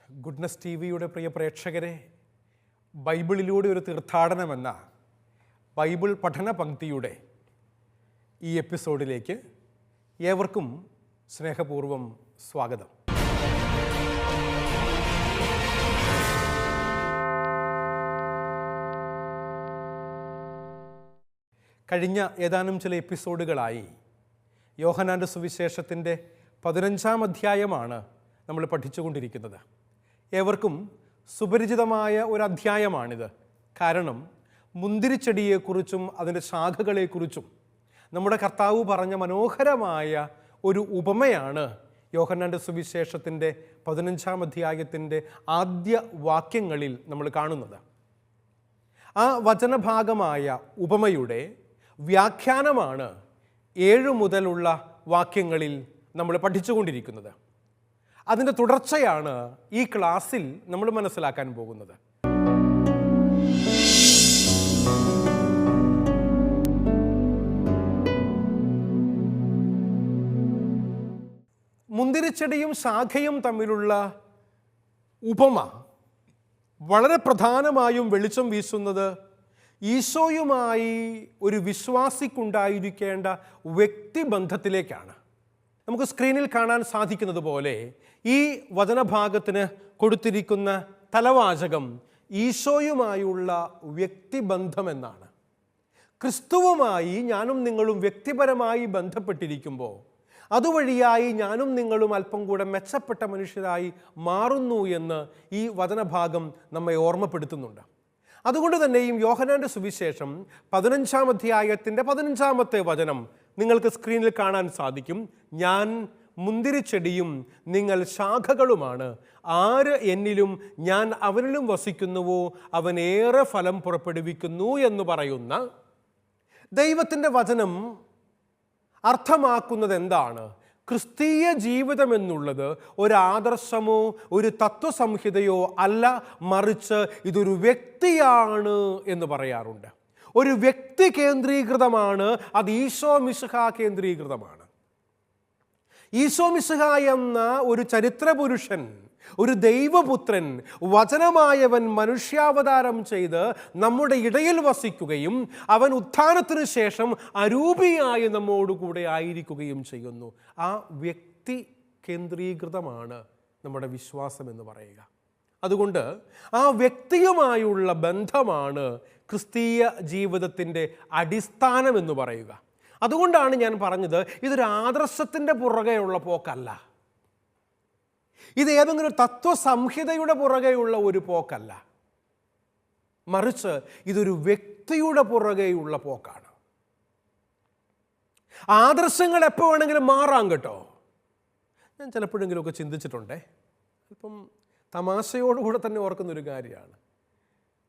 Goodness T വിയുടെ പ്രിയ പ്രേക്ഷകരെ, ബൈബിളിലൂടെ ഒരു തീർത്ഥാടനമെന്ന ബൈബിൾ പഠന പങ്ക്തിയുടെ ഈ എപ്പിസോഡിലേക്ക് ഏവർക്കും സ്നേഹപൂർവ്വം സ്വാഗതം. കഴിഞ്ഞ ഏതാനും ചില എപ്പിസോഡുകളായി യോഹന്നാൻ്റെ സുവിശേഷത്തിൻ്റെ 15-ാം അധ്യായമാണ് നമ്മൾ പഠിച്ചുകൊണ്ടിരിക്കുന്നത്. ഏവർക്കും സുപരിചിതമായ ഒരു അധ്യായമാണിത്. കാരണം മുന്തിരിച്ചെടിയെക്കുറിച്ചും അതിൻ്റെ ശാഖകളെക്കുറിച്ചും നമ്മുടെ കർത്താവ് പറഞ്ഞ മനോഹരമായ ഒരു ഉപമയാണ് യോഹന്നാൻ്റെ സുവിശേഷത്തിൻ്റെ 15-ാം അധ്യായത്തിൻ്റെ ആദ്യ വാക്യങ്ങളിൽ നമ്മൾ കാണുന്നത്. ആ വചനഭാഗമായ ഉപമയുടെ വ്യാഖ്യാനമാണ് 7 മുതലുള്ള വാക്യങ്ങളിൽ നമ്മൾ പഠിച്ചുകൊണ്ടിരിക്കുന്നത്. അതിൻ്റെ തുടർച്ചയാണ് ഈ ക്ലാസ്സിൽ നമ്മൾ മനസ്സിലാക്കാൻ പോകുന്നത്. മുന്തിരിച്ചെടിയും ശാഖയും തമ്മിലുള്ള ഉപമ വളരെ പ്രധാനമായും വെളിച്ചം വീശുന്നത് ഈശോയുമായി ഒരു വിശ്വാസിക്കുണ്ടായിരിക്കേണ്ട വ്യക്തിബന്ധത്തിലേക്കാണ്. നമുക്ക് സ്ക്രീനിൽ കാണാൻ സാധിക്കുന്നത് പോലെ ഈ വചനഭാഗത്തിന് കൊടുത്തിരിക്കുന്ന തലവാചകം ഈശോയുമായുള്ള വ്യക്തിബന്ധമെന്നാണ്. ക്രിസ്തുവുമായി ഞാനും നിങ്ങളും വ്യക്തിപരമായി ബന്ധപ്പെട്ടിരിക്കുമ്പോൾ അതുവഴിയായി ഞാനും നിങ്ങളും അല്പം കൂടെ മെച്ചപ്പെട്ട മനുഷ്യരായി മാറുന്നു എന്ന് ഈ വചനഭാഗം നമ്മെ ഓർമ്മപ്പെടുത്തുന്നുണ്ട്. അതുകൊണ്ട് തന്നെയും യോഹന്നാൻ്റെ സുവിശേഷം 15-ാം അധ്യായത്തിൻ്റെ 15-ാമത്തെ വചനം നിങ്ങൾക്ക് സ്ക്രീനിൽ കാണാൻ സാധിക്കും. ഞാൻ മുന്തിരിച്ചെടിയും നിങ്ങൾ ശാഖകളുമാണ്. ആര് എന്നിലും ഞാൻ അവനിലും വസിക്കുന്നുവോ അവൻ ഏറെ ഫലം പുറപ്പെടുവിക്കുന്നു എന്ന് പറയുന്ന ദൈവത്തിൻ്റെ വചനം അർത്ഥമാക്കുന്നത് എന്താണ്? ക്രിസ്തീയ ജീവിതം എന്നുള്ളത് ഒരു ആദർശമോ ഒരു തത്വസംഹിതയോ അല്ല, മറിച്ച് ഇതൊരു വ്യക്തിയാണ് എന്ന് പറയാറുണ്ട്. ഒരു വ്യക്തി കേന്ദ്രീകൃതമാണ്, അത് ഈശോ മിശിഹാ കേന്ദ്രീകൃതമാണ്. ഈശോ മിശിഹാ എന്ന ഒരു ചരിത്രപുരുഷൻ, ഒരു ദൈവപുത്രൻ, വചനമായവൻ മനുഷ്യാവതാരം ചെയ്ത് നമ്മുടെ ഇടയിൽ വസിക്കുകയും അവൻ ഉത്ഥാനത്തിന് ശേഷം അരൂപിയായി നമ്മോടുകൂടെ ആയിരിക്കുകയും ചെയ്യുന്നു. ആ വ്യക്തി കേന്ദ്രീകൃതമാണ് നമ്മുടെ വിശ്വാസം എന്ന് പറയുക. അതുകൊണ്ട് ആ വ്യക്തിയുമായുള്ള ബന്ധമാണ് ക്രിസ്തീയ ജീവിതത്തിൻ്റെ അടിസ്ഥാനം എന്ന് പറയുക. അതുകൊണ്ടാണ് ഞാൻ പറഞ്ഞത് ഇതൊരു ആദർശത്തിൻ്റെ പുറകെയുള്ള പോക്കല്ല, ഇത് ഏതെങ്കിലും തത്വസംഹിതയുടെ പുറകെയുള്ള ഒരു പോക്കല്ല, മറിച്ച് ഇതൊരു വ്യക്തിയുടെ പുറകെയുള്ള പോക്കാണ്. ആദർശങ്ങൾ എപ്പോൾ വേണമെങ്കിലും മാറാം കേട്ടോ. ഞാൻ ചിലപ്പോഴെങ്കിലുമൊക്കെ ചിന്തിച്ചിട്ടുണ്ടേ, അല്പം തമാശയോടുകൂടെ തന്നെ ഓർക്കുന്നൊരു കാര്യമാണ്.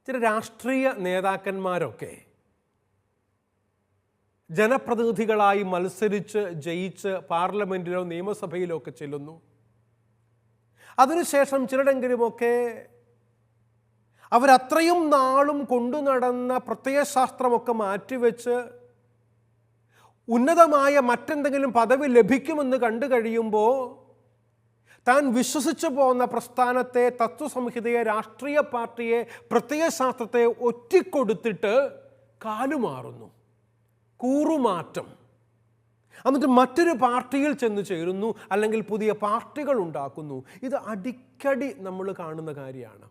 ചില രാഷ്ട്രീയ നേതാക്കന്മാരൊക്കെ ജനപ്രതിനിധികളായി മത്സരിച്ച് ജയിച്ച് പാർലമെൻറ്റിലോ നിയമസഭയിലോ ഒക്കെ ചെല്ലുന്നു. അതിനുശേഷം ചിലരെങ്കിലുമൊക്കെ അവരത്രയും നാളും കൊണ്ടു നടന്ന പ്രത്യയശാസ്ത്രമൊക്കെ മാറ്റിവെച്ച് ഉന്നതമായ മറ്റെന്തെങ്കിലും പദവി ലഭിക്കുമെന്ന് കണ്ടു കഴിയുമ്പോൾ താൻ വിശ്വസിച്ചു പോകുന്ന പ്രസ്ഥാനത്തെ, തത്വസംഹിതയെ, രാഷ്ട്രീയ പാർട്ടിയെ, പ്രത്യയശാസ്ത്രത്തെ ഒറ്റിക്കൊടുത്തിട്ട് കാലുമാറുന്നു, കൂറുമാറ്റം. എന്നിട്ട് മറ്റൊരു പാർട്ടിയിൽ ചെന്ന് ചേരുന്നു, അല്ലെങ്കിൽ പുതിയ പാർട്ടികൾ ഉണ്ടാക്കുന്നു. ഇത് അടിക്കടി നമ്മൾ കാണുന്ന കാര്യമാണ്.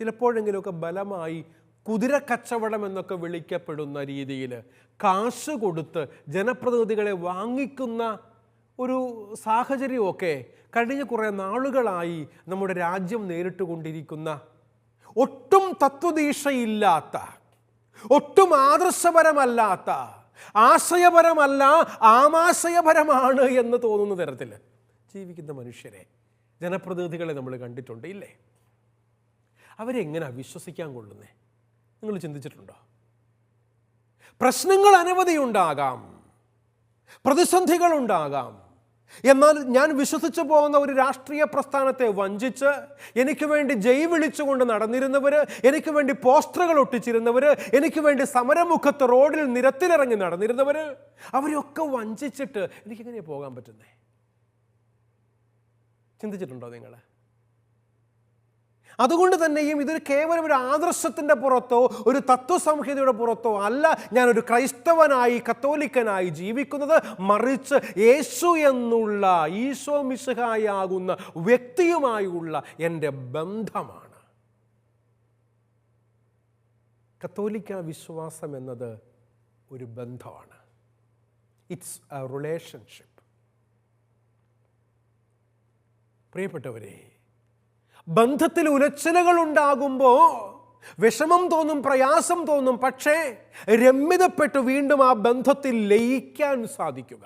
ചിലപ്പോഴെങ്കിലുമൊക്കെ ബലമായി കുതിരക്കച്ചവടം എന്നൊക്കെ വിളിക്കപ്പെടുന്ന രീതിയിൽ കാശ് കൊടുത്ത് ജനപ്രതിനിധികളെ വാങ്ങിക്കുന്ന ഒരു സാഹചര്യമൊക്കെ കഴിഞ്ഞ കുറേ നാളുകളായി നമ്മുടെ രാജ്യം നേരിട്ടുകൊണ്ടിരിക്കുന്ന, ഒട്ടും തത്വദീക്ഷയില്ലാത്ത, ഒട്ടും ആദർശപരമല്ലാത്ത, ആശയപരമല്ല ആമാശയപരമാണ് എന്ന് തോന്നുന്ന തരത്തിൽ ജീവിക്കുന്ന മനുഷ്യരെ, ജനപ്രതിനിധികളെ നമ്മൾ കണ്ടിട്ടുണ്ട് ഇല്ലേ? അവരെങ്ങനെയാണ് വിശ്വസിക്കാൻ കൊള്ളുന്നേ? നിങ്ങൾ ചിന്തിച്ചിട്ടുണ്ടോ? പ്രശ്നങ്ങൾ അനവധിയുണ്ടാകാം, പ്രതിസന്ധികളുണ്ടാകാം. എന്നാൽ ഞാൻ വിശ്വസിച്ചു പോകുന്ന ഒരു രാഷ്ട്രീയ പ്രസ്ഥാനത്തെ വഞ്ചിച്ച് എനിക്ക് വേണ്ടി ജയ് വിളിച്ചുകൊണ്ട് നടന്നിരുന്നവർ, എനിക്ക് വേണ്ടി പോസ്റ്ററുകൾ ഒട്ടിച്ചിരുന്നവർ, എനിക്ക് വേണ്ടി സമരമുഖത്ത് റോഡിൽ നിരത്തിലിറങ്ങി നടന്നിരുന്നവർ, അവരെയൊക്കെ വഞ്ചിച്ചിട്ട് എനിക്കെങ്ങനെയാണ് പോകാൻ പറ്റുന്നത്? ചിന്തിച്ചിട്ടുണ്ടോ നിങ്ങൾ? അതുകൊണ്ട് തന്നെയും ഇതൊരു കേവലം ഒരു ആദർശത്തിൻ്റെ പുറത്തോ ഒരു തത്വസംഹിതയുടെ പുറത്തോ അല്ല ഞാനൊരു ക്രൈസ്തവനായി കത്തോലിക്കനായി ജീവിക്കുന്നത്. മറിച്ച് യേശു എന്നുള്ള ഈശോ മിശിഹായാകുന്ന വ്യക്തിയുമായുള്ള എൻ്റെ ബന്ധമാണ്. കത്തോലിക്ക വിശ്വാസം എന്നത് ഒരു ബന്ധമാണ്. It's A relationship. പ്രിയപ്പെട്ടവരെ, ബന്ധത്തിൽ ഉലച്ചിലുകൾ ഉണ്ടാകുമ്പോൾ വിഷമം തോന്നും, പ്രയാസം തോന്നും. പക്ഷേ രമ്യതപ്പെട്ട് വീണ്ടും ആ ബന്ധത്തിൽ ലയിക്കാൻ സാധിക്കുക,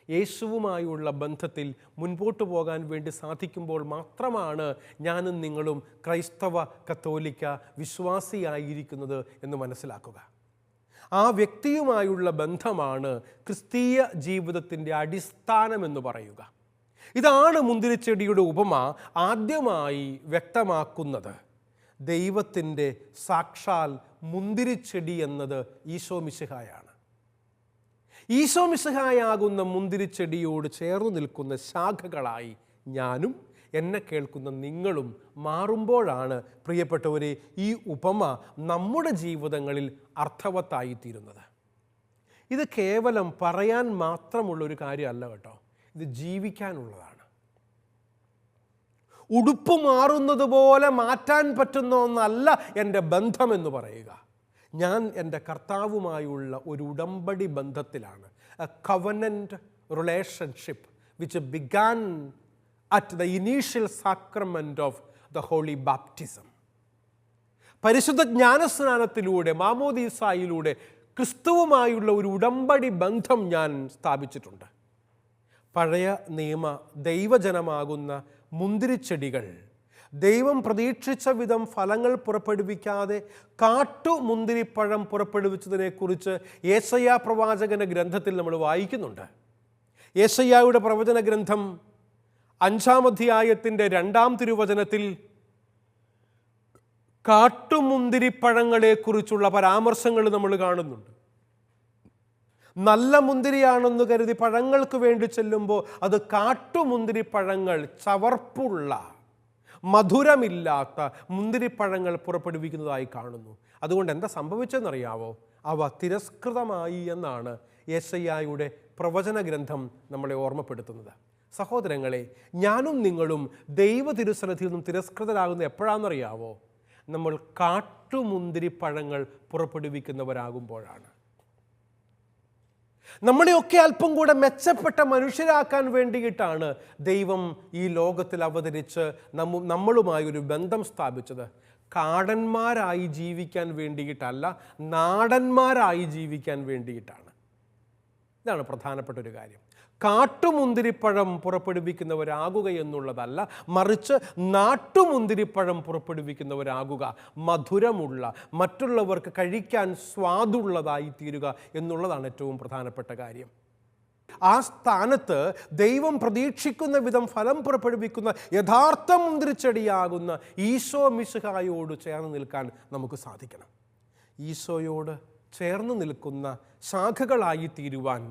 യേശുവുമായുള്ള ബന്ധത്തിൽ മുൻപോട്ട് പോകാൻ വേണ്ടി സാധിക്കുമ്പോൾ മാത്രമാണ് ഞാനും നിങ്ങളും ക്രൈസ്തവ കത്തോലിക്ക വിശ്വാസിയായിരിക്കുന്നത് എന്ന് മനസ്സിലാക്കുക. ആ വ്യക്തിയുമായുള്ള ബന്ധമാണ് ക്രിസ്തീയ ജീവിതത്തിൻ്റെ അടിസ്ഥാനമെന്ന് പറയുക. ഇതാണ് മുന്തിരിച്ചെടിയുടെ ഉപമ ആദ്യമായി വ്യക്തമാക്കുന്നത്. ദൈവത്തിൻ്റെ സാക്ഷാൽ മുന്തിരിച്ചെടി എന്നത് ഈശോ മിശിഹായാണ്. ഈശോ മിശിഹായാകുന്ന മുന്തിരിച്ചെടിയോട് ചേർന്ന് നിൽക്കുന്ന ശാഖകളായി ഞാനും എന്നെ കേൾക്കുന്ന നിങ്ങളും മാറുമ്പോഴാണ് പ്രിയപ്പെട്ടവരെ ഈ ഉപമ നമ്മുടെ ജീവിതങ്ങളിൽ അർത്ഥവത്തായിത്തീരുന്നത്. ഇത് കേവലം പറയാൻ മാത്രമുള്ളൊരു കാര്യമല്ല കേട്ടോ, ഇത് ജീവിക്കാനുള്ളതാണ്. ഉടുപ്പ് മാറുന്നത് പോലെ മാറ്റാൻ പറ്റുന്ന ഒന്നല്ല എൻ്റെ ബന്ധമെന്ന് പറയുക. ഞാൻ എൻ്റെ കർത്താവുമായുള്ള ഒരു ഉടമ്പടി ബന്ധത്തിലാണ്. A covenant relationship which began at the initial sacrament of the holy baptism. പരിശുദ്ധ ജ്ഞാനസ്നാനത്തിലൂടെ, മാമോദീസായിലൂടെ ക്രിസ്തുവുമായുള്ള ഒരു ഉടമ്പടി ബന്ധം ഞാൻ സ്ഥാപിച്ചിട്ടുണ്ട്. പഴയ നിയമ ദൈവജനമാകുന്ന മുന്തിരിച്ചെടികൾ ദൈവം പ്രതീക്ഷിച്ച വിധം ഫലങ്ങൾ പുറപ്പെടുവിക്കാതെ കാട്ടുമുന്തിരിപ്പഴം പുറപ്പെടുവിച്ചതിനെക്കുറിച്ച് യേശയ്യാ പ്രവാചകന്റെ ഗ്രന്ഥത്തിൽ നമ്മൾ വായിക്കുന്നുണ്ട്. യേശയ്യായുടെ പ്രവചന ഗ്രന്ഥം 5-ാം അധ്യായത്തിൻ്റെ 2-ാം തിരുവചനത്തിൽ കാട്ടുമുന്തിരിപ്പഴങ്ങളെക്കുറിച്ചുള്ള പരാമർശങ്ങൾ നമ്മൾ കാണുന്നുണ്ട്. നല്ല മുന്തിരിയാണെന്ന് കരുതി പഴങ്ങൾക്ക് വേണ്ടി ചെല്ലുമ്പോൾ അത് കാട്ടുമുന്തിരിപ്പഴങ്ങൾ, ചവർപ്പുള്ള മധുരമില്ലാത്ത മുന്തിരിപ്പഴങ്ങൾ പുറപ്പെടുവിക്കുന്നതായി കാണുന്നു. അതുകൊണ്ട് എന്താ സംഭവിച്ചതെന്നറിയാവോ? അവ തിരസ്കൃതമായി എന്നാണ് യെശയ്യായുടെ പ്രവചന ഗ്രന്ഥം നമ്മളെ ഓർമ്മപ്പെടുത്തുന്നത്. സഹോദരങ്ങളെ, ഞാനും നിങ്ങളും ദൈവ തിരുസന്നിധിയിൽ നിന്നും തിരസ്കൃതരാകുന്ന എപ്പോഴാണെന്നറിയാവോ? നമ്മൾ കാട്ടുമുന്തിരിപ്പഴങ്ങൾ പുറപ്പെടുവിക്കുന്നവരാകുമ്പോഴാണ്. നമ്മളെയൊക്കെ അല്പം കൂടെ മെച്ചപ്പെട്ട മനുഷ്യരാക്കാൻ വേണ്ടിയിട്ടാണ് ദൈവം ഈ ലോകത്തിൽ അവതരിച്ച് നമ്മളുമായൊരു ബന്ധം സ്ഥാപിച്ചത്. കാടന്മാരായി ജീവിക്കാൻ വേണ്ടിയിട്ടല്ല, നാടന്മാരായി ജീവിക്കാൻ വേണ്ടിയിട്ടാണ്. ഇതാണ് പ്രധാനപ്പെട്ട ഒരു കാര്യം. കാട്ടുമുന്തിരിപ്പഴം പുറപ്പെടുവിക്കുന്നവരാകുക എന്നുള്ളതല്ല, മറിച്ച് നാട്ടുമുന്തിരിപ്പഴം പുറപ്പെടുവിക്കുന്നവരാകുക. മധുരമുള്ള, മറ്റുള്ളവർക്ക് കഴിക്കാൻ സ്വാദുള്ളതായി തീരുക എന്നുള്ളതാണ് ഏറ്റവും പ്രധാനപ്പെട്ട കാര്യം. ആ സ്ഥാനത്ത് ദൈവം പ്രതീക്ഷിക്കുന്ന വിധം ഫലം പുറപ്പെടുവിക്കുന്ന യഥാർത്ഥ മുന്തിരിച്ചെടിയാകുന്ന ഈശോ മിശിഹായോട് ചേർന്ന് നിൽക്കാൻ നമുക്ക് സാധിക്കണം. ഈശോയോട് ചേർന്ന് നിൽക്കുന്ന ശാഖകളായി തീരുവാൻ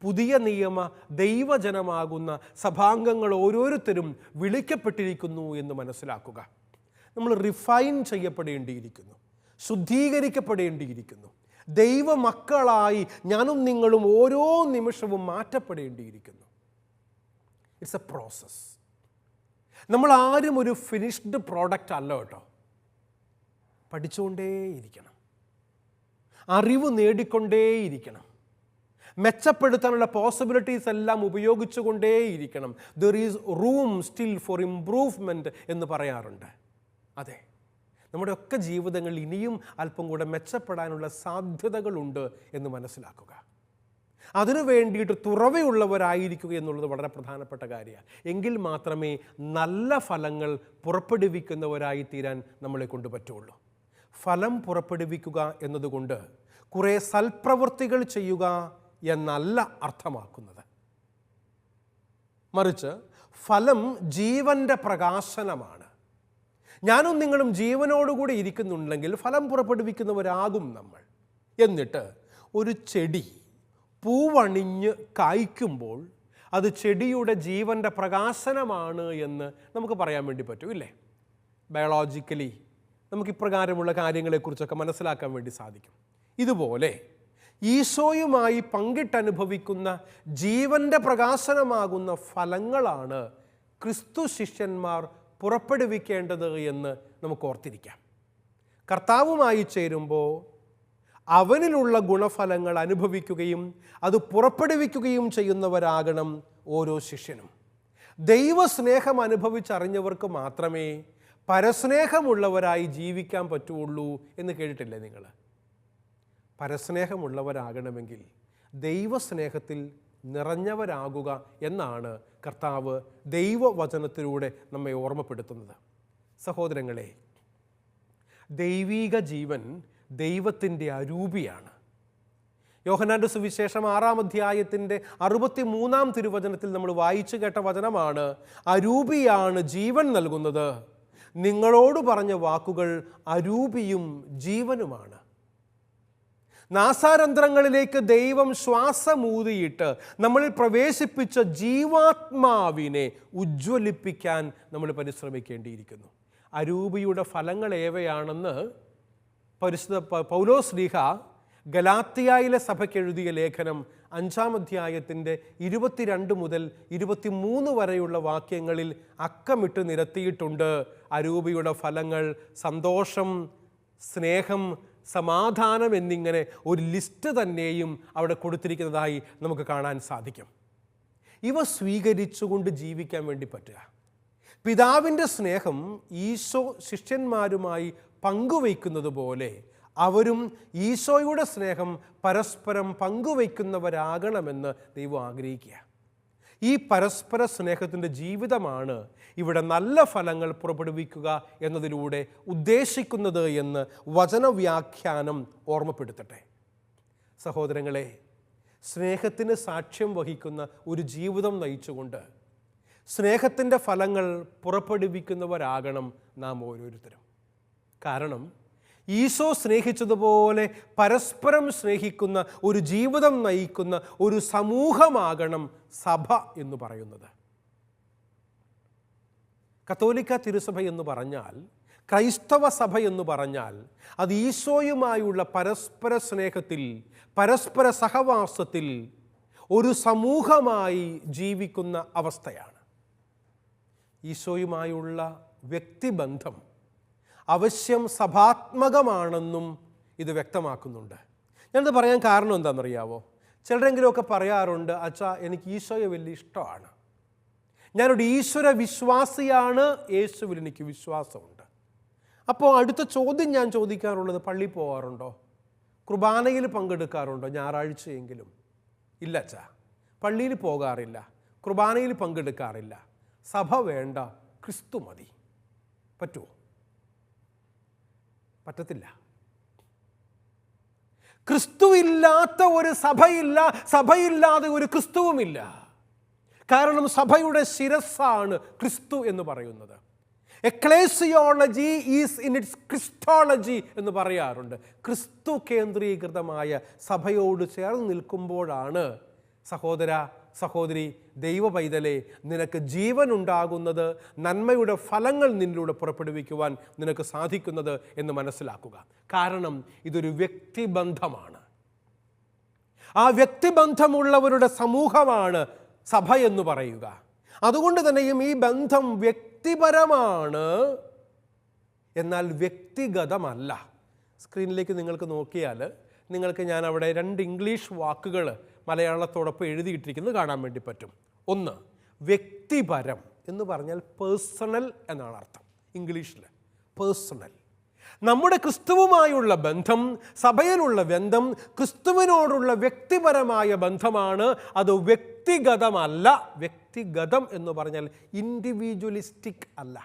പുതിയ നിയമ ദൈവജനമാകുന്ന സഭാംഗങ്ങൾ ഓരോരുത്തരും വിളിക്കപ്പെട്ടിരിക്കുന്നു എന്ന് മനസ്സിലാക്കുക. നമ്മൾ റിഫൈൻ ചെയ്യപ്പെടേണ്ടിയിരിക്കുന്നു, ശുദ്ധീകരിക്കപ്പെടേണ്ടിയിരിക്കുന്നു. ദൈവമക്കളായി ഞാനും നിങ്ങളും ഓരോ നിമിഷവും മാറ്റപ്പെടേണ്ടിയിരിക്കുന്നു. It's A process. നമ്മൾ ആരും ഒരു ഫിനിഷ്ഡ് പ്രോഡക്റ്റ് അല്ല കേട്ടോ. പഠിച്ചുകൊണ്ടേയിരിക്കണം, അറിവ് നേടിക്കൊണ്ടേയിരിക്കണം, മെച്ചപ്പെടുത്താനുള്ള പോസിബിലിറ്റീസ് എല്ലാം ഉപയോഗിച്ചുകൊണ്ടേയിരിക്കണം. There is room still for improvement എന്ന് പറയാറുണ്ട്. അതെ, നമ്മുടെ ഒക്കെ ജീവിതങ്ങളിൽ ഇനിയും അല്പം കൂടെ മെച്ചപ്പെടാനുള്ള സാധ്യതകളുണ്ട് എന്ന് മനസ്സിലാക്കുക. അതിനു വേണ്ടിയിട്ട് തുറവയുള്ളവരായിരിക്കുക എന്നുള്ളത് വളരെ പ്രധാനപ്പെട്ട കാര്യമാണ്. എങ്കിൽ മാത്രമേ നല്ല ഫലങ്ങൾ പുറപ്പെടുവിക്കുന്നവരായി തീരാൻ നമ്മളെ കൊണ്ട് പറ്റുള്ളൂ. ഫലം പുറപ്പെടുവിക്കുക എന്നതുകൊണ്ട് കുറേ സൽപ്രവൃത്തികൾ ചെയ്യുക എന്നല്ല അർത്ഥമാക്കുന്നത്. മറിച്ച് ഫലം ജീവൻ്റെ പ്രകാശനമാണ്. ഞാനും നിങ്ങളും ജീവനോടുകൂടി ഇരിക്കുന്നുണ്ടെങ്കിൽ ഫലം പുറപ്പെടുവിക്കുന്നവരാകും നമ്മൾ. എന്നിട്ട് ഒരു ചെടി പൂവണിഞ്ഞ് കായ്ക്കുമ്പോൾ അത് ചെടിയുടെ ജീവൻ്റെ പ്രകാശനമാണ് എന്ന് നമുക്ക് പറയാൻ വേണ്ടി പറ്റും, ഇല്ലേ? ബയോളജിക്കലി നമുക്ക് ഇപ്രകാരമുള്ള കാര്യങ്ങളെക്കുറിച്ചൊക്കെ മനസ്സിലാക്കാൻ വേണ്ടി സാധിക്കും. ഇതുപോലെ ഈശോയുമായി പങ്കിട്ടനുഭവിക്കുന്ന ജീവൻ്റെ പ്രകാശനമാകുന്ന ഫലങ്ങളാണ് ക്രിസ്തു ശിഷ്യന്മാർ പുറപ്പെടുവിക്കേണ്ടത് എന്ന് നമുക്ക് ഓർത്തിരിക്കാം. കർത്താവുമായി ചേരുമ്പോൾ അവനിലുള്ള ഗുണഫലങ്ങൾ അനുഭവിക്കുകയും അത് പുറപ്പെടുവിക്കുകയും ചെയ്യുന്നവരാകണം ഓരോ ശിഷ്യനും. ദൈവസ്നേഹം അനുഭവിച്ചറിഞ്ഞവർക്ക് മാത്രമേ പരസ്നേഹമുള്ളവരായി ജീവിക്കാൻ പറ്റുള്ളൂ എന്ന് കേട്ടിട്ടില്ലേ നിങ്ങൾ? പരസ്നേഹമുള്ളവരാകണമെങ്കിൽ ദൈവസ്നേഹത്തിൽ നിറഞ്ഞവരാകുക എന്നാണ് കർത്താവ് ദൈവവചനത്തിലൂടെ നമ്മെ ഓർമ്മപ്പെടുത്തുന്നത്. സഹോദരങ്ങളെ, ദൈവീക ജീവൻ ദൈവത്തിൻ്റെ അരൂപിയാണ്. യോഹന്നാന്റെ സുവിശേഷം 6-ാം അധ്യായത്തിൻ്റെ 63-ാം തിരുവചനത്തിൽ നമ്മൾ വായിച്ചു കേട്ട വചനമാണ്, അരൂപിയാണ് ജീവൻ നൽകുന്നത്. നിങ്ങളോട് പറഞ്ഞ വാക്കുകൾ അരൂപിയും ജീവനുമാണ്. നാസാരന്ധ്രങ്ങളിലേക്ക് ദൈവം ശ്വാസമൂതിയിട്ട് നമ്മളിൽ പ്രവേശിപ്പിച്ച ജീവാത്മാവിനെ ഉജ്ജ്വലിപ്പിക്കാൻ നമ്മൾ പരിശ്രമിക്കേണ്ടിയിരിക്കുന്നു. അരൂപിയുടെ ഫലങ്ങൾ ഏവയാണെന്ന് പരിശുദ്ധ പൗലോസ്ലീഹ ഗലാത്യയിലെ സഭയ്ക്ക് എഴുതിയ ലേഖനം 5-ാം അധ്യായത്തിൻ്റെ 22 മുതൽ 23 വരെയുള്ള വാക്യങ്ങളിൽ അക്കമിട്ട് നിരത്തിയിട്ടുണ്ട്. അരൂപിയുടെ ഫലങ്ങൾ സന്തോഷം, സ്നേഹം, സമാധാനം എന്നിങ്ങനെ ഒരു ലിസ്റ്റ് തന്നെയും അവിടെ കൊടുത്തിരിക്കുന്നതായി നമുക്ക് കാണാൻ സാധിക്കും. ഇവ സ്വീകരിച്ചുകൊണ്ട് ജീവിക്കാൻ വേണ്ടി പറ്റുക. പിതാവിൻ്റെ സ്നേഹം ഈശോ ശിഷ്യന്മാരുമായി പങ്കുവയ്ക്കുന്നത് പോലെ അവരും ഈശോയുടെ സ്നേഹം പരസ്പരം പങ്കുവയ്ക്കുന്നവരാകണമെന്ന് ദൈവം ആഗ്രഹിക്കുക. ഈ പരസ്പര സ്നേഹത്തിൻ്റെ ജീവിതമാണ് ഇവിടെ നല്ല ഫലങ്ങൾ പുറപ്പെടുവിക്കുക എന്നതിലൂടെ ഉദ്ദേശിക്കുന്നത് എന്ന് വചനവ്യാഖ്യാനം ഓർമ്മപ്പെടുത്തട്ടെ. സഹോദരങ്ങളെ, സ്നേഹത്തിന് സാക്ഷ്യം വഹിക്കുന്ന ഒരു ജീവിതം നയിച്ചുകൊണ്ട് സ്നേഹത്തിൻ്റെ ഫലങ്ങൾ പുറപ്പെടുവിക്കുന്നവരാകണം നാം ഓരോരുത്തരും. കാരണം ഈശോ സ്നേഹിച്ചതുപോലെ പരസ്പരം സ്നേഹിക്കുന്ന ഒരു ജീവിതം നയിക്കുന്ന ഒരു സമൂഹമാകണം സഭ എന്ന് പറയുന്നത്. കത്തോലിക്ക തിരുസഭ എന്ന് പറഞ്ഞാൽ, ക്രൈസ്തവ സഭ എന്ന് പറഞ്ഞാൽ അത് ഈശോയുമായുള്ള പരസ്പര സ്നേഹത്തിൽ, പരസ്പര സഹവാസത്തിൽ ഒരു സമൂഹമായി ജീവിക്കുന്ന അവസ്ഥയാണ്. ഈശോയുമായുള്ള വ്യക്തിബന്ധം അവശ്യം സഭാത്മകമാണെന്നും ഇത് വ്യക്തമാക്കുന്നുണ്ട്. ഞാനത് പറയാൻ കാരണം എന്താണെന്നറിയാവോ? ചിലരെങ്കിലുമൊക്കെ പറയാറുണ്ട്, അച്ഛാ എനിക്ക് ഈശോയെ വലിയ ഇഷ്ടമാണ്, ഞാനൊരു ഈശ്വര വിശ്വാസിയാണ്, യേശുവിൽ എനിക്ക് വിശ്വാസമുണ്ട്. അപ്പോൾ അടുത്ത ചോദ്യം ഞാൻ ചോദിക്കാറുള്ളത്, പള്ളിയിൽ പോകാറുണ്ടോ? കുർബാനയിൽ പങ്കെടുക്കാറുണ്ടോ? ഞായറാഴ്ചയെങ്കിലും. ഇല്ല അച്ഛാ, പള്ളിയിൽ പോകാറില്ല, കുർബാനയിൽ പങ്കെടുക്കാറില്ല, സഭ വേണ്ട, ക്രിസ്തു മതി. പറ്റുമോ? പറ്റത്തില്ല. ക്രിസ്തുവില്ലാത്ത ഒരു സഭയില്ല, സഭയില്ലാതെ ഒരു ക്രിസ്തുവുമില്ല. കാരണം സഭയുടെ ശിരസ്സാണ് ക്രിസ്തു എന്ന് പറയുന്നത്. Ecclesiology is in its Christology എന്ന് പറയാറുണ്ട്. ക്രിസ്തു കേന്ദ്രീകൃതമായ സഭയോട് ചേർന്ന് നിൽക്കുമ്പോഴാണ് സഹോദര സഹോദരി, ദൈവ പൈതലേ, നിനക്ക് ജീവൻ ഉണ്ടാകുന്നത്, നന്മയുടെ ഫലങ്ങൾ നിന്നിലൂടെ പുറപ്പെടുവിക്കുവാൻ നിനക്ക് സാധിക്കുന്നത് എന്ന് മനസ്സിലാക്കുക. കാരണം ഇതൊരു വ്യക്തിബന്ധമാണ്. ആ വ്യക്തിബന്ധമുള്ളവരുടെ സമൂഹമാണ് സഭ എന്ന് പറയുക. അതുകൊണ്ട് തന്നെയും ഈ ബന്ധം വ്യക്തിപരമാണ്, എന്നാൽ വ്യക്തിഗതമല്ല. സ്ക്രീനിലേക്ക് നിങ്ങൾക്ക് നോക്കിയാൽ നിങ്ങൾക്ക് ഞാൻ അവിടെ 2 ഇംഗ്ലീഷ് വാക്കുകൾ മലയാളത്തോടൊപ്പം എഴുതിയിട്ടിരിക്കുന്നത് കാണാൻ വേണ്ടി പറ്റും. ഒന്ന്, വ്യക്തിപരം എന്ന് പറഞ്ഞാൽ പേഴ്സണൽ എന്നാണ് അർത്ഥം. ഇംഗ്ലീഷിൽ പേഴ്സണൽ. നമ്മുടെ ക്രിസ്തുവുമായുള്ള ബന്ധം, സഭയിലുള്ള ബന്ധം ക്രിസ്തുവിനോടുള്ള വ്യക്തിപരമായ ബന്ധമാണ്. അത് വ്യക്തിഗതമല്ല. വ്യക്തിഗതം എന്ന് പറഞ്ഞാൽ ഇൻഡിവിജ്വലിസ്റ്റിക് അല്ല.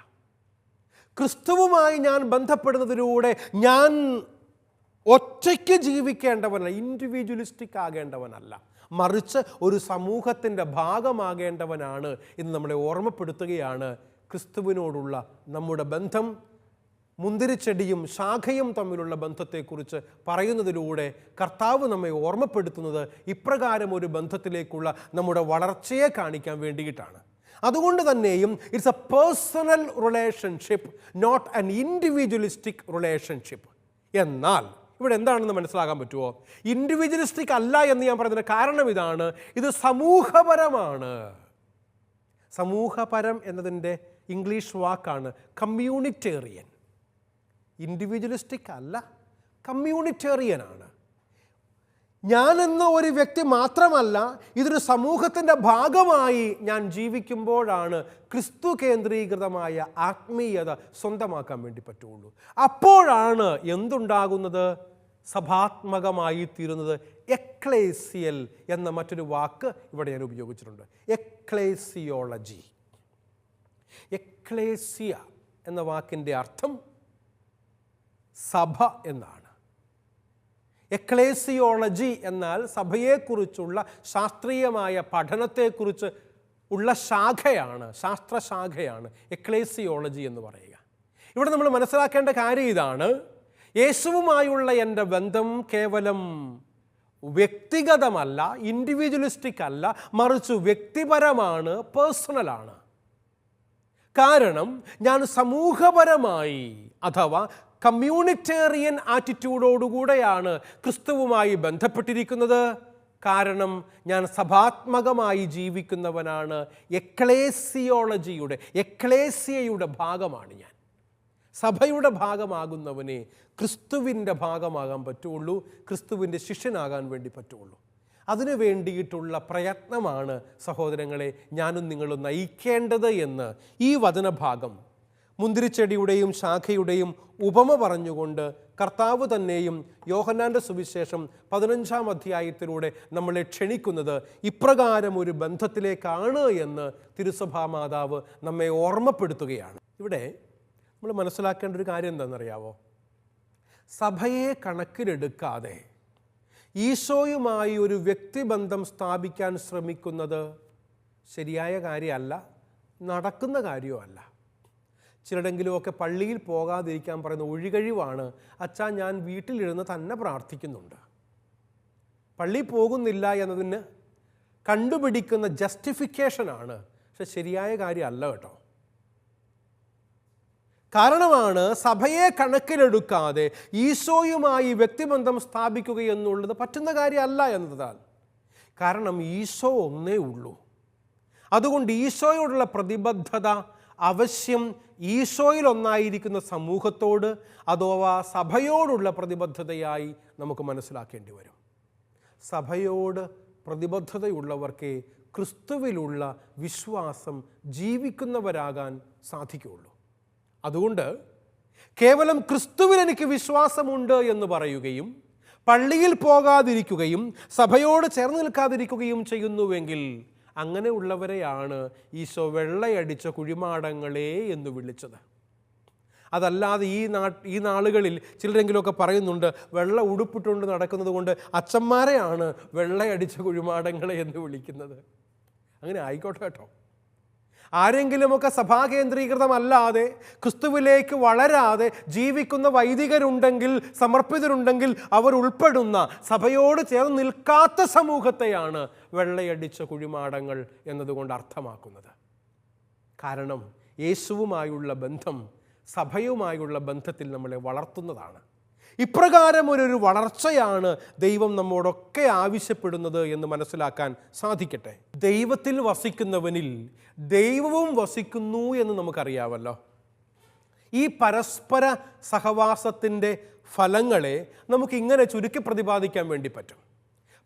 ക്രിസ്തുവുമായി ഞാൻ ബന്ധപ്പെടുന്നതിലൂടെ ഞാൻ ഒറ്റയ്ക്ക് ജീവിക്കേണ്ടവനല്ല, ഇൻഡിവിജ്വലിസ്റ്റിക് ആകേണ്ടവനല്ല, മറിച്ച് ഒരു സമൂഹത്തിൻ്റെ ഭാഗമാകേണ്ടവനാണ് എന്ന് നമ്മളെ ഓർമ്മപ്പെടുത്തുകയാണ് ക്രിസ്തുവിനോടുള്ള നമ്മുടെ ബന്ധം. മുന്തിരിച്ചെടിയും ശാഖയും തമ്മിലുള്ള ബന്ധത്തെക്കുറിച്ച് പറയുന്നതിലൂടെ കർത്താവ് നമ്മെ ഓർമ്മപ്പെടുത്തുന്നത് ഇപ്രകാരം ഒരു ബന്ധത്തിലേക്കുള്ള നമ്മുടെ വളർച്ചയെ കാണിക്കാൻ വേണ്ടിയിട്ടാണ്. അതുകൊണ്ട് തന്നെയും it's a personal relationship, not an individualistic relationship. എന്നാൽ ഇവിടെ എന്താണെന്ന് മനസ്സിലാക്കാൻ പറ്റുമോ? ഇൻഡിവിജ്വലിസ്റ്റിക് അല്ല എന്ന് ഞാൻ പറയുന്നതിന് കാരണം ഇതാണ്, ഇത് സമൂഹപരമാണ്. സമൂഹപരം എന്നതിൻ്റെ ഇംഗ്ലീഷ് വാക്കാണ് കമ്മ്യൂണിറ്റേറിയൻ. ഇൻഡിവിജ്വലിസ്റ്റിക് അല്ല, കമ്മ്യൂണിറ്റേറിയനാണ്. ഞാനെന്ന ഒരു വ്യക്തി മാത്രമല്ല, ഇതൊരു സമൂഹത്തിൻ്റെ ഭാഗമായി ഞാൻ ജീവിക്കുമ്പോഴാണ് ക്രിസ്തു കേന്ദ്രീകൃതമായ ആത്മീയത സ്വന്തമാക്കാൻ വേണ്ടി പറ്റുള്ളൂ. അപ്പോഴാണ് എന്തുണ്ടാകുന്നത്? സഭാത്മകമായി തീരുന്നത്. എക്ലേസിയൽ എന്ന മറ്റൊരു വാക്ക് ഇവിടെ ഞാൻ ഉപയോഗിച്ചിട്ടുണ്ട്, എക്ലേസിയോളജി. എക്ലേസിയ എന്ന വാക്കിൻ്റെ അർത്ഥം സഭ എന്നാണ്. എക്ലേസിയോളജി എന്നാൽ സഭയെക്കുറിച്ചുള്ള ശാസ്ത്രീയമായ പഠനത്തെക്കുറിച്ച് ഉള്ള ശാഖയാണ്, ശാസ്ത്രശാഖയാണ് എക്ലേസിയോളജി എന്ന് പറയുക. ഇവിടെ നമ്മൾ മനസ്സിലാക്കേണ്ട കാര്യം ഇതാണ്, യേശുവുമായുള്ള എൻ്റെ ബന്ധം കേവലം വ്യക്തിഗതമല്ല, ഇൻഡിവിജ്വലിസ്റ്റിക് അല്ല, മറിച്ച് വ്യക്തിപരമാണ്, പേഴ്സണലാണ്. കാരണം ഞാൻ സമൂഹപരമായി അഥവാ കമ്മ്യൂണിറ്റേറിയൻ ആറ്റിറ്റ്യൂഡോടുകൂടെയാണ് ക്രിസ്തുവുമായി ബന്ധപ്പെട്ടിരിക്കുന്നത്. കാരണം ഞാൻ സഭാത്മകമായി ജീവിക്കുന്നവനാണ്. എക്ലേസിയയുടെ ഭാഗമാണ് ഞാൻ. സഭയുടെ ഭാഗമാകുന്നവനെ ക്രിസ്തുവിൻ്റെ ഭാഗമാകാൻ പറ്റുള്ളൂ, ക്രിസ്തുവിൻ്റെ ശിഷ്യനാകാൻ വേണ്ടി പറ്റുള്ളൂ. അതിനു വേണ്ടിയിട്ടുള്ള പ്രയത്നമാണ് സഹോദരങ്ങളെ ഞാനും നിങ്ങളും നയിക്കേണ്ടത് എന്ന് ഈ വചനഭാഗം മുന്തിരിച്ചെടിയുടെയും ശാഖയുടെയും ഉപമ പറഞ്ഞുകൊണ്ട് കർത്താവ് തന്നെയും യോഹന്നാൻ്റെ സുവിശേഷം 15-ാം അധ്യായത്തിലൂടെ നമ്മളെ ക്ഷണിക്കുന്നത് ഇപ്രകാരം ഒരു ബന്ധത്തിലേക്കാണ് എന്ന് തിരുസഭാ മാതാവ് നമ്മെ ഓർമ്മപ്പെടുത്തുകയാണ്. ഇവിടെ നമ്മൾ മനസ്സിലാക്കേണ്ട ഒരു കാര്യം എന്താണെന്നറിയാവോ? സഭയെ കണക്കിലെടുക്കാതെ ഈശോയുമായി ഒരു വ്യക്തിബന്ധം സ്ഥാപിക്കാൻ ശ്രമിക്കുന്നത് ശരിയായ കാര്യമല്ല, നടക്കുന്ന കാര്യമല്ല. ചിലരെങ്കിലുമൊക്കെ പള്ളിയിൽ പോകാതിരിക്കാൻ പറയുന്ന ഒഴികഴിവാണ്, അച്ഛാ ഞാൻ വീട്ടിലിരുന്ന് തന്നെ പ്രാർത്ഥിക്കുന്നുണ്ട്. പള്ളി പോകുന്നില്ല എന്നതിന് കണ്ടുപിടിക്കുന്ന ജസ്റ്റിഫിക്കേഷനാണ്, പക്ഷെ ശരിയായ കാര്യമല്ല കേട്ടോ. കാരണമാണ് സഭയെ കണക്കിലെടുക്കാതെ ഈശോയുമായി വ്യക്തിബന്ധം സ്ഥാപിക്കുക എന്നുള്ളത് പറ്റുന്ന കാര്യമല്ല എന്നതാണ്. കാരണം ഈശോ ഒന്നേ ഉള്ളൂ. അതുകൊണ്ട് ഈശോയോടുള്ള പ്രതിബദ്ധത അവശ്യം ഈശോയിൽ ഒന്നായിരിക്കുന്ന സമൂഹത്തോട് അഥവാ സഭയോടുള്ള പ്രതിബദ്ധതയായി നമുക്ക് മനസ്സിലാക്കേണ്ടി വരും. സഭയോട് പ്രതിബദ്ധതയുള്ളവർക്ക് ക്രിസ്തുവിലുള്ള വിശ്വാസം ജീവിക്കുന്നവരാകാൻ സാധിക്കുകയുള്ളൂ. അതുകൊണ്ട് കേവലം ക്രിസ്തുവിൽ എനിക്ക് വിശ്വാസമുണ്ട് എന്ന് പറയുകയും പള്ളിയിൽ പോകാതിരിക്കുകയും സഭയോട് ചേർന്ന് നിൽക്കാതിരിക്കുകയും ചെയ്യുന്നുവെങ്കിൽ അങ്ങനെയുള്ളവരെയാണ് ഈശോ വെള്ളയടിച്ച കുഴിമാടങ്ങളെ എന്ന് വിളിച്ചത്. അതല്ലാതെ ഈ നാളുകളിൽ ചിലരെങ്കിലുമൊക്കെ പറയുന്നുണ്ട്, വെള്ള ഉടുപ്പിട്ടുകൊണ്ട് നടക്കുന്നത് കൊണ്ട് അച്ഛന്മാരെയാണ് വെള്ളയടിച്ച കുഴിമാടങ്ങളെ എന്ന് വിളിക്കുന്നത്. അങ്ങനെ ആയിക്കോട്ടെ കേട്ടോ. ആരെങ്കിലുമൊക്കെ സഭാകേന്ദ്രീകൃതമല്ലാതെ ക്രിസ്തുവിലേക്ക് വളരാതെ ജീവിക്കുന്ന വൈദികരുണ്ടെങ്കിൽ, സമർപ്പിതരുണ്ടെങ്കിൽ അവർ ഉൾപ്പെടുന്ന സഭയോട് ചേർന്ന് നിൽക്കാത്ത സമൂഹത്തെയാണ് വെള്ളയടിച്ച കുഴിമാടങ്ങൾ എന്നതുകൊണ്ട് അർത്ഥമാക്കുന്നത്. കാരണം യേശുവുമായുള്ള ബന്ധം സഭയുമായുള്ള ബന്ധത്തിൽ നമ്മളെ വളർത്തുന്നതാണ്. ഇപ്രകാരം ഒരു വളർച്ചയാണ് ദൈവം നമ്മോടൊക്കെ ആവശ്യപ്പെടുന്നത് എന്ന് മനസ്സിലാക്കാൻ സാധിക്കട്ടെ. ദൈവത്തിൽ വസിക്കുന്നവനിൽ ദൈവവും വസിക്കുന്നു എന്ന് നമുക്കറിയാമല്ലോ. ഈ പരസ്പര സഹവാസത്തിൻ്റെ ഫലങ്ങളെ നമുക്കിങ്ങനെ ചുരുക്കി പ്രതിപാദിക്കാൻ വേണ്ടി പറ്റും.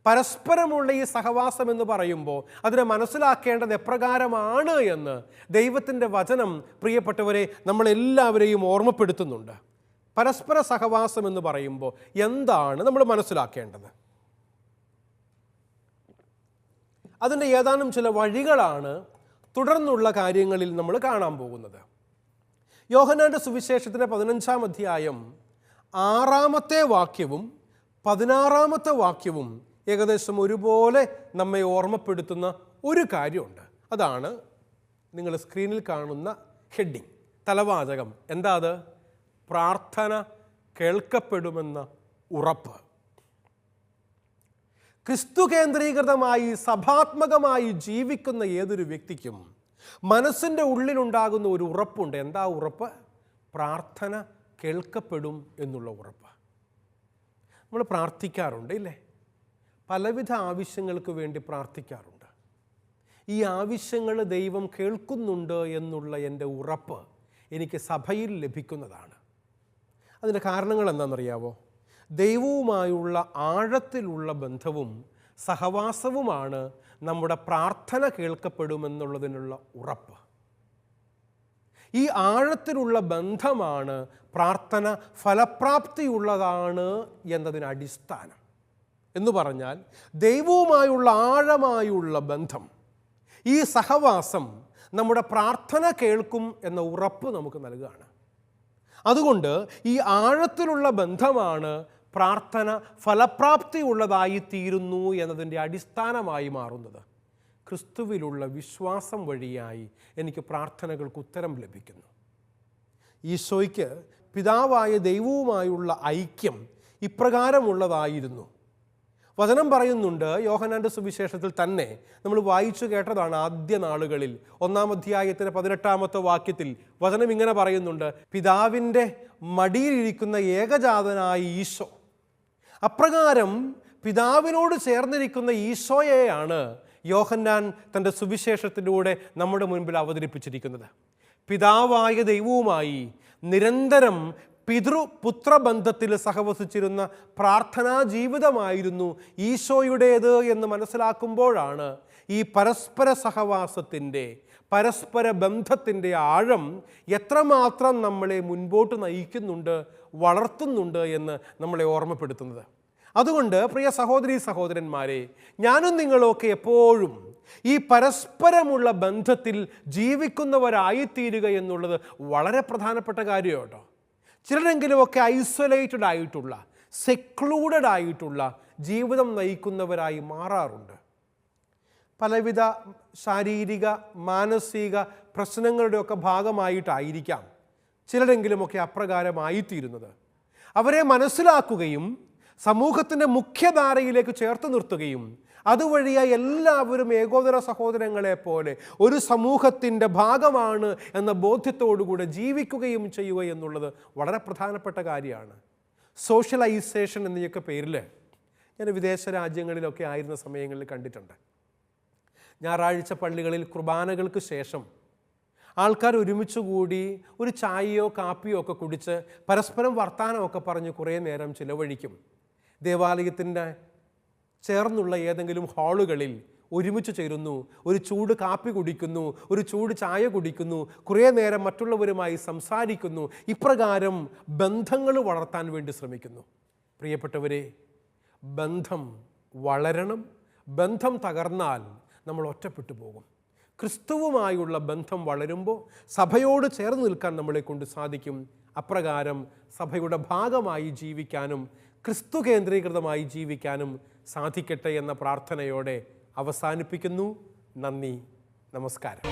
പരസ്പരമുള്ള ഈ സഹവാസം എന്ന് പറയുമ്പോൾ അതിനെ മനസ്സിലാക്കേണ്ടത് എപ്രകാരമാണ് എന്ന് ദൈവത്തിൻ്റെ വചനം പ്രിയപ്പെട്ടവരെ നമ്മളെല്ലാവരെയും ഓർമ്മപ്പെടുത്തുന്നുണ്ട്. പരസ്പര സഹവാസം എന്ന് പറയുമ്പോൾ എന്താണ് നമ്മൾ മനസ്സിലാക്കേണ്ടത്? അതിൻ്റെ ഏതാനും ചില വഴികളാണ് തുടർന്നുള്ള കാര്യങ്ങളിൽ നമ്മൾ കാണാൻ പോകുന്നത്. യോഹന്നാൻ്റെ സുവിശേഷത്തിൻ്റെ 15-ാം അധ്യായം 6-ാമത്തെ വാക്യവും 16-ാമത്തെ വാക്യവും ഏകദേശം ഒരുപോലെ നമ്മെ ഓർമ്മപ്പെടുത്തുന്ന ഒരു കാര്യമുണ്ട്. അതാണ് നിങ്ങൾ സ്ക്രീനിൽ കാണുന്ന ഹെഡിങ്, തലവാചകം. എന്താ അത്? പ്രാർത്ഥന കേൾക്കപ്പെടുമെന്ന ഉറപ്പ്. ക്രിസ്തു കേന്ദ്രീകൃതമായി സഭാത്മകമായി ജീവിക്കുന്ന ഏതൊരു വ്യക്തിക്കും മനസ്സിൻ്റെ ഉള്ളിലുണ്ടാകുന്ന ഒരു ഉറപ്പുണ്ട്. എന്താ ഉറപ്പ്? പ്രാർത്ഥന കേൾക്കപ്പെടും എന്നുള്ള ഉറപ്പ്. നമ്മൾ പ്രാർത്ഥിക്കാറുണ്ട് ഇല്ലേ? പലവിധ ആവശ്യങ്ങൾക്ക് വേണ്ടി പ്രാർത്ഥിക്കാറുണ്ട്. ഈ ആവശ്യങ്ങൾ ദൈവം കേൾക്കുന്നുണ്ട് എന്നുള്ള എൻ്റെ ഉറപ്പ് എനിക്ക് സഭയിൽ ലഭിക്കുന്നതാണ്. അതിൻ്റെ കാരണങ്ങൾ എന്താണെന്നറിയാവോ? ദൈവവുമായുള്ള ആഴത്തിലുള്ള ബന്ധവും സഹവാസവുമാണ് നമ്മുടെ പ്രാർത്ഥന കേൾക്കപ്പെടുമെന്നുള്ളതിനുള്ള ഉറപ്പ്. ഈ ആഴത്തിലുള്ള ബന്ധമാണ് പ്രാർത്ഥന ഫലപ്രാപ്തിയുള്ളതാണ് എന്നതിന് അടിസ്ഥാനം. എന്ന് പറഞ്ഞാൽ ദൈവവുമായുള്ള ആഴമായുള്ള ബന്ധം, ഈ സഹവാസം നമ്മുടെ പ്രാർത്ഥന കേൾക്കും എന്ന ഉറപ്പ് നമുക്ക് നൽകുകയാണ്. അതുകൊണ്ട് ഈ ആഴത്തിലുള്ള ബന്ധമാണ് പ്രാർത്ഥന ഫലപ്രാപ്തിയുള്ളതായി തീരുന്നു എന്നതിൻ്റെ അടിസ്ഥാനമായി മാറുന്നത്. ക്രിസ്തുവിലുള്ള വിശ്വാസം വഴിയായി എനിക്ക് പ്രാർത്ഥനകൾക്ക് ഉത്തരം ലഭിക്കുന്നു. ഈശോയ്ക്ക് പിതാവായ ദൈവവുമായുള്ള ഐക്യം ഇപ്രകാരമുള്ളതായിരുന്നു. വചനം പറയുന്നുണ്ട്, യോഹന്നാൻ്റെ സുവിശേഷത്തിൽ തന്നെ നമ്മൾ വായിച്ചു കേട്ടതാണ്. ആദ്യ നാളുകളിൽ 1-ാം അധ്യായത്തിന് 18-ാമത്തെ വാക്യത്തിൽ വചനം ഇങ്ങനെ പറയുന്നുണ്ട്, പിതാവിൻ്റെ മടിയിലിരിക്കുന്ന ഏകജാതനായ ഈശോ. അപ്രകാരം പിതാവിനോട് ചേർന്നിരിക്കുന്ന ഈശോയെയാണ് യോഹന്നാൻ തൻ്റെ സുവിശേഷത്തിലൂടെ നമ്മുടെ മുൻപിൽ അവതരിപ്പിച്ചിരിക്കുന്നത്. പിതാവായ ദൈവവുമായി നിരന്തരം പിതൃപുത്രബന്ധത്തിൽ സഹവസിച്ചിരുന്ന പ്രാർത്ഥനാ ജീവിതമായിരുന്നു ഈശോയുടേത് എന്ന് മനസ്സിലാക്കുമ്പോഴാണ് ഈ പരസ്പര സഹവാസത്തിൻ്റെ, പരസ്പര ബന്ധത്തിൻ്റെ ആഴം എത്രമാത്രം നമ്മളെ മുൻപോട്ട് നയിക്കുന്നുണ്ട്, വളർത്തുന്നുണ്ട് എന്ന് നമ്മളെ ഓർമ്മപ്പെടുത്തുന്നത്. അതുകൊണ്ട് പ്രിയ സഹോദരീ സഹോദരന്മാരെ, ഞാനും നിങ്ങളൊക്കെ എപ്പോഴും ഈ പരസ്പരമുള്ള ബന്ധത്തിൽ ജീവിക്കുന്നവരായിത്തീരുക എന്നുള്ളത് വളരെ പ്രധാനപ്പെട്ട കാര്യം കേട്ടോ. ചിലരെങ്കിലുമൊക്കെ ഐസൊലേറ്റഡ് ആയിട്ടുള്ള, സെക്ലൂഡഡ് ആയിട്ടുള്ള ജീവിതം നയിക്കുന്നവരായി മാറാറുണ്ട്. പലവിധ ശാരീരിക മാനസിക പ്രശ്നങ്ങളുടെയൊക്കെ ഭാഗമായിട്ടായിരിക്കാം ചിലരെങ്കിലുമൊക്കെ അപ്രകാരമായിത്തീരുന്നത്. അവരെ മനസ്സിലാക്കുകയും സമൂഹത്തിൻ്റെ മുഖ്യധാരയിലേക്ക് ചേർത്ത് നിർത്തുകയും അതുവഴിയായി എല്ലാവരും ഏകോദര സഹോദരങ്ങളെ പോലെ ഒരു സമൂഹത്തിൻ്റെ ഭാഗമാണ് എന്ന ബോധ്യത്തോടുകൂടെ ജീവിക്കുകയും ചെയ്യുക എന്നുള്ളത് വളരെ പ്രധാനപ്പെട്ട കാര്യമാണ്. സോഷ്യലൈസേഷൻ എന്നൊക്കെ പേരിൽ ഞാൻ വിദേശ രാജ്യങ്ങളിലൊക്കെ ആയിരുന്ന സമയങ്ങളിൽ കണ്ടിട്ടുണ്ട്. ഞായറാഴ്ച പള്ളികളിൽ കുർബാനകൾക്ക് ശേഷം ആൾക്കാർ ഒരുമിച്ച് കൂടി ഒരു ചായയോ കാപ്പിയോ ഒക്കെ കുടിച്ച് പരസ്പരം വർത്തമാനമൊക്കെ പറഞ്ഞ് കുറേ നേരം ചിലവഴിക്കും. ദേവാലയത്തിൻ്റെ ചേർന്നുള്ള ഏതെങ്കിലും ഹാളുകളിൽ ഒരുമിച്ച് ചേരുന്നു, ഒരു ചൂട് കാപ്പി കുടിക്കുന്നു, ഒരു ചൂട് ചായ കുടിക്കുന്നു, കുറേ നേരം മറ്റുള്ളവരുമായി സംസാരിക്കുന്നു. ഇപ്രകാരം ബന്ധങ്ങൾ വളർത്താൻ വേണ്ടി ശ്രമിക്കുന്നു. പ്രിയപ്പെട്ടവരെ, ബന്ധം വളരണം. ബന്ധം തകർന്നാൽ നമ്മൾ ഒറ്റപ്പെട്ടു പോകും. ക്രിസ്തുവുമായുള്ള ബന്ധം വളരുമ്പോൾ സഭയോട് ചേർന്ന് നിൽക്കാൻ നമ്മളെ കൊണ്ട് സാധിക്കും. അപ്രകാരം സഭയുടെ ഭാഗമായി ജീവിക്കാനും ക്രിസ്തു കേന്ദ്രീകൃതമായി ജീവിക്കാനും സാധിക്കട്ടെ എന്ന പ്രാർത്ഥനയോടെ അവസാനിപ്പിക്കുന്നു. നന്ദി, നമസ്കാരം.